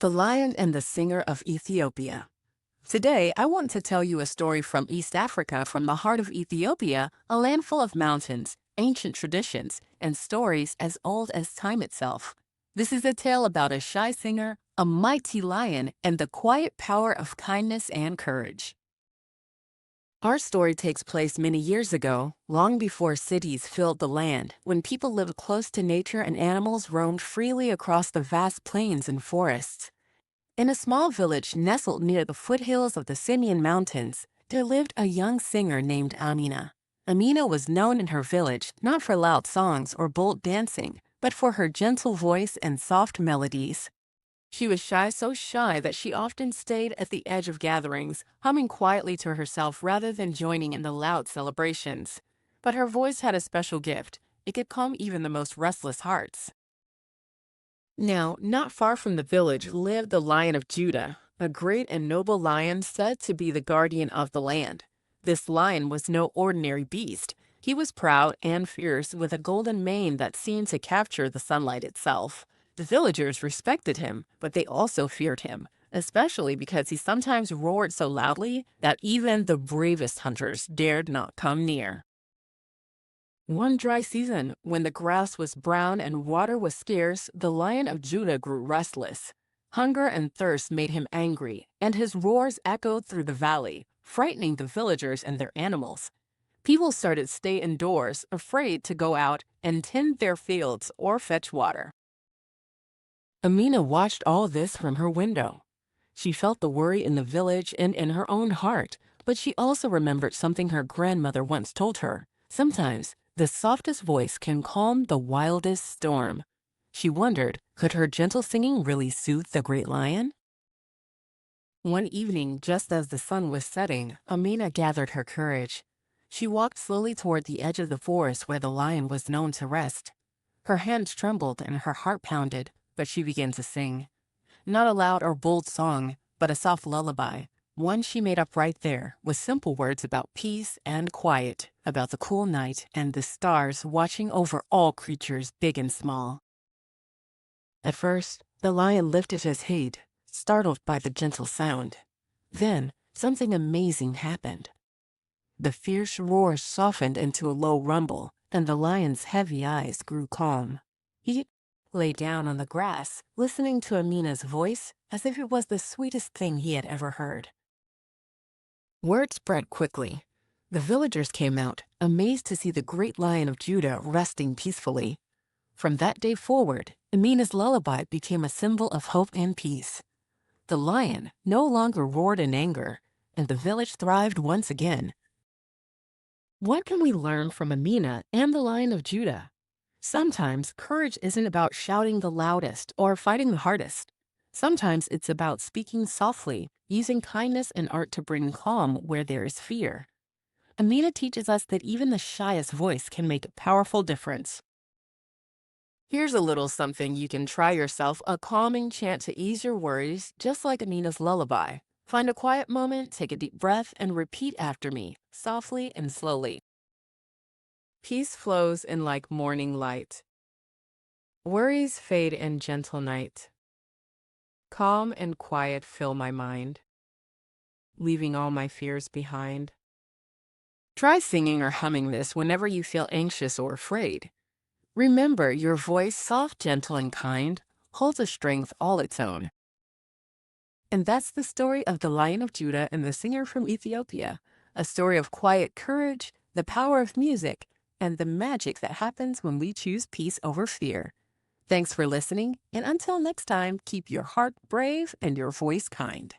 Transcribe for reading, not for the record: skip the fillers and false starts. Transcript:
The Lion and the Singer of Ethiopia. Today, I want to tell you a story from East Africa, from the heart of Ethiopia, a land full of mountains, ancient traditions, and stories as old as time itself. This is a tale about a shy singer, a mighty lion, and the quiet power of kindness and courage. Our story takes place many years ago, long before cities filled the land, when people lived close to nature and animals roamed freely across the vast plains and forests. In a small village nestled near the foothills of the Simeon Mountains, there lived a young singer named Amina. Amina was known in her village not for loud songs or bold dancing, but for her gentle voice and soft melodies. She was so shy that she often stayed at the edge of gatherings, humming quietly to herself rather than joining in the loud celebrations. But her voice had a special gift. It could calm even the most restless hearts. Now, not far from the village lived the Lion of Judah, a great and noble lion said to be the guardian of the land. This lion was no ordinary beast. He was proud and fierce, with a golden mane that seemed to capture the sunlight itself. The villagers respected him, but they also feared him, especially because he sometimes roared so loudly that even the bravest hunters dared not come near. One dry season, when the grass was brown and water was scarce, the Lion of Judah grew restless. Hunger and thirst made him angry, and his roars echoed through the valley, frightening the villagers and their animals. People started to stay indoors, afraid to go out and tend their fields or fetch water. Amina watched all this from her window. She felt the worry in the village and in her own heart, but she also remembered something her grandmother once told her. Sometimes, the softest voice can calm the wildest storm. She wondered, could her gentle singing really soothe the great lion? One evening, just as the sun was setting, Amina gathered her courage. She walked slowly toward the edge of the forest where the lion was known to rest. Her hands trembled and her heart pounded, but she began to sing. Not a loud or bold song, but a soft lullaby. One she made up right there, with simple words about peace and quiet, about the cool night and the stars watching over all creatures big and small. At first, the lion lifted his head, startled by the gentle sound. Then, something amazing happened. The fierce roar softened into a low rumble, and the lion's heavy eyes grew calm. He lay down on the grass, listening to Amina's voice as if it was the sweetest thing he had ever heard. Word spread quickly. The villagers came out, amazed to see the great Lion of Judah resting peacefully. From that day forward, Amina's lullaby became a symbol of hope and peace. The lion no longer roared in anger, and the village thrived once again. What can we learn from Amina and the Lion of Judah? Sometimes courage isn't about shouting the loudest or fighting the hardest. Sometimes it's about speaking softly, using kindness and art to bring calm where there is fear. Amina teaches us that even the shyest voice can make a powerful difference. Here's a little something you can try yourself, a calming chant to ease your worries, just like Amina's lullaby. Find a quiet moment, take a deep breath, and repeat after me, softly and slowly. Peace flows in like morning light. Worries fade in gentle night. Calm and quiet fill my mind, leaving all my fears behind. Try singing or humming this whenever you feel anxious or afraid. Remember, your voice, soft, gentle, and kind, holds a strength all its own. And that's the story of the Lion of Judah and the Singer from Ethiopia, a story of quiet courage, the power of music, and the magic that happens when we choose peace over fear. Thanks for listening, and until next time, keep your heart brave and your voice kind.